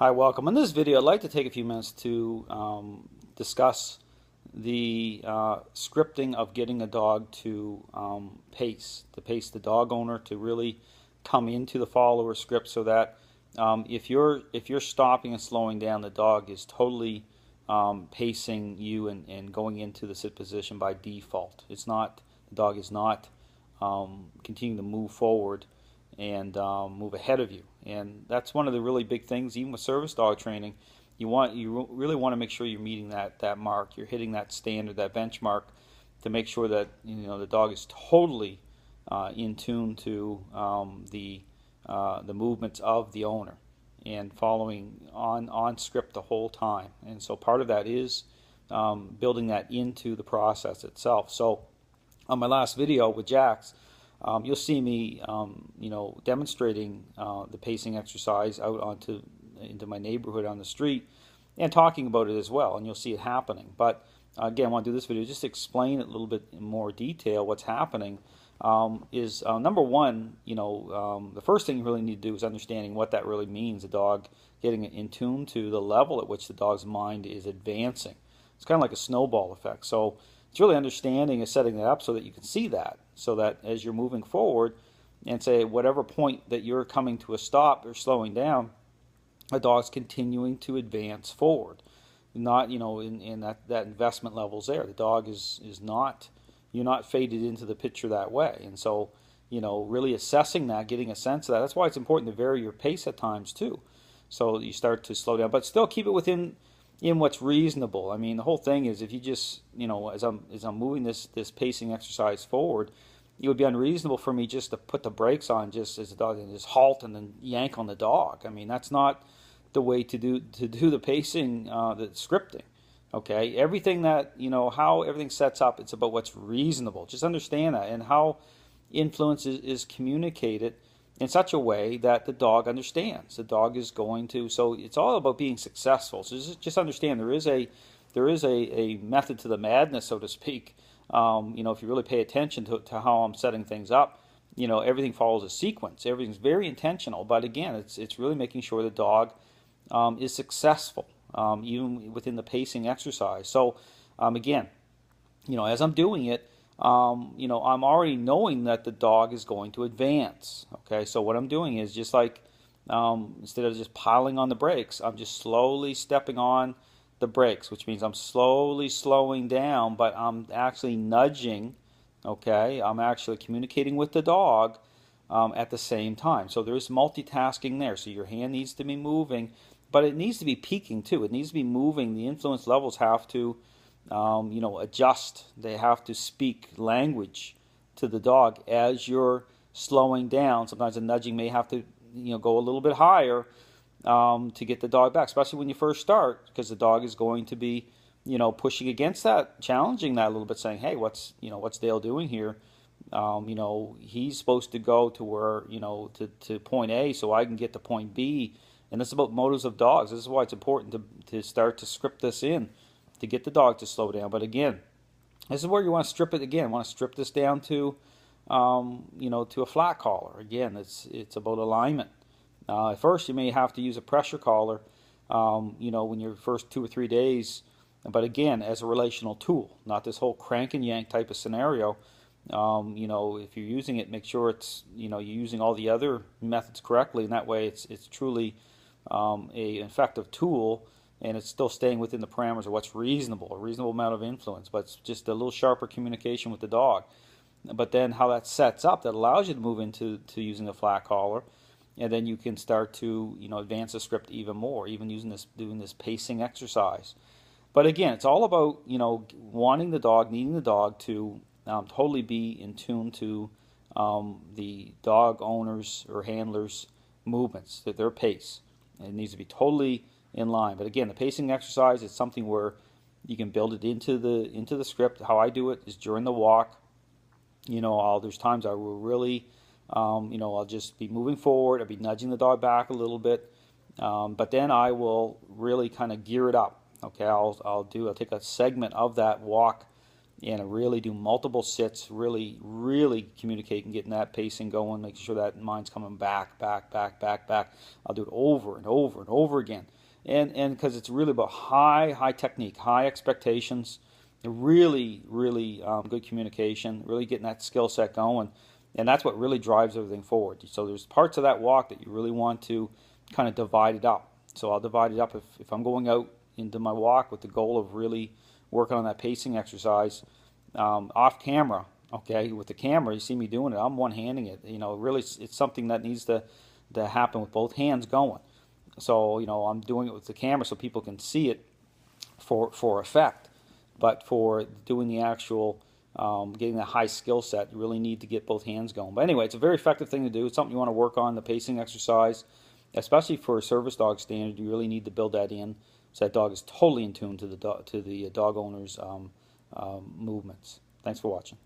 Hi, welcome. In this video, I'd like to take a few minutes to discuss the scripting of getting a dog to pace the dog owner to really come into the follower script, so that if you're stopping and slowing down, the dog is totally pacing you and going into the sit position by default. The dog is not continuing to move forward and move ahead of you. And that's one of the really big things, even with service dog training. You really want to make sure you're meeting that mark. You're hitting that standard, that benchmark, to make sure that the dog is totally in tune to the movements of the owner and following on script the whole time. And so part of that is building that into the process itself. So on my last video with Jax, you'll see me, demonstrating the pacing exercise out into my neighborhood on the street and talking about it as well, and you'll see it happening. But again, I want to do this video just to explain it a little bit in more detail. What's happening is number one, the first thing you really need to do is understanding what that really means. The dog getting in tune to the level at which the dog's mind is advancing. It's kind of like a snowball effect. So it's really understanding and setting that up so that you can see that, so that as you're moving forward and say whatever point that you're coming to a stop or slowing down, a dog's continuing to advance forward. Not, in that investment level's there. The dog is not, you're not faded into the picture that way. And so, really assessing that, getting a sense of that. That's why it's important to vary your pace at times too. So you start to slow down, but still keep it within what's reasonable. I mean, the whole thing is, if you just, as I'm moving this pacing exercise forward, it would be unreasonable for me just to put the brakes on just as the dog and just halt and then yank on the dog. I mean, that's not the way to do the pacing, the scripting. Okay, everything that, how everything sets up, it's about what's reasonable. Just understand that, and how influence is communicated in such a way that the dog understands. The dog is going to, so it's all about being successful. So just understand there is a method to the madness, so to speak. If you really pay attention to how I'm setting things up, everything follows a sequence. Everything's very intentional, but again, it's really making sure the dog is successful, even within the pacing exercise. So again, as I'm doing it, I'm already knowing that the dog is going to advance. Okay, so what I'm doing is just like, instead of just piling on the brakes, I'm just slowly stepping on the brakes, which means I'm slowly slowing down, but I'm actually nudging. Okay, I'm actually communicating with the dog at the same time. So there's multitasking there. So your hand needs to be moving, but it needs to be peaking too. It needs to be moving. The influence levels have to adjust. They have to speak language to the dog as you're slowing down. Sometimes the nudging may have to, go a little bit higher to get the dog back, especially when you first start, because the dog is going to be, pushing against that, challenging that a little bit, saying, hey, what's Dale doing here? He's supposed to go to where, to point A so I can get to point B. And this is about motives of dogs. This is why it's important to start to script this in, to get the dog to slow down. But again, this is where you want to strip it again. You want to strip this down to, to a flat collar. Again, it's about alignment. At first, you may have to use a pressure collar, when you're first 2 or 3 days. But again, as a relational tool, not this whole crank and yank type of scenario. If you're using it, make sure it's, you're using all the other methods correctly, and that way it's truly an effective tool. And it's still staying within the parameters of what's reasonable, a reasonable amount of influence, but it's just a little sharper communication with the dog. But then how that sets up, that allows you to move into using a flat collar, and then you can start to advance the script even more, even doing this pacing exercise. But again, it's all about wanting the dog, needing the dog to totally be in tune to the dog owner's or handler's movements, their pace. It needs to be totally in line. But again, the pacing exercise is something where you can build it into the script. How I do it is during the walk. There's times I will really, I'll just be moving forward. I'll be nudging the dog back a little bit, but then I will really kind of gear it up. Okay, I'll take a segment of that walk and really do multiple sits, really communicate and getting that pacing going, making sure that mind's coming back. I'll do it over and over and over again. And because it's really about high technique, high expectations, really good communication, really getting that skill set going. And that's what really drives everything forward. So there's parts of that walk that you really want to kind of divide it up. So I'll divide it up if I'm going out into my walk with the goal of really working on that pacing exercise off camera. Okay, with the camera, you see me doing it. I'm one-handing it. Really, it's something that needs to happen with both hands going. So I'm doing it with the camera so people can see it for effect. But for doing the actual getting that high skill set, you really need to get both hands going. But anyway, it's a very effective thing to do. It's something you want to work on, the pacing exercise, especially for a service dog standard. You really need to build that in so that dog is totally in tune to the dog owner's movements. Thanks for watching.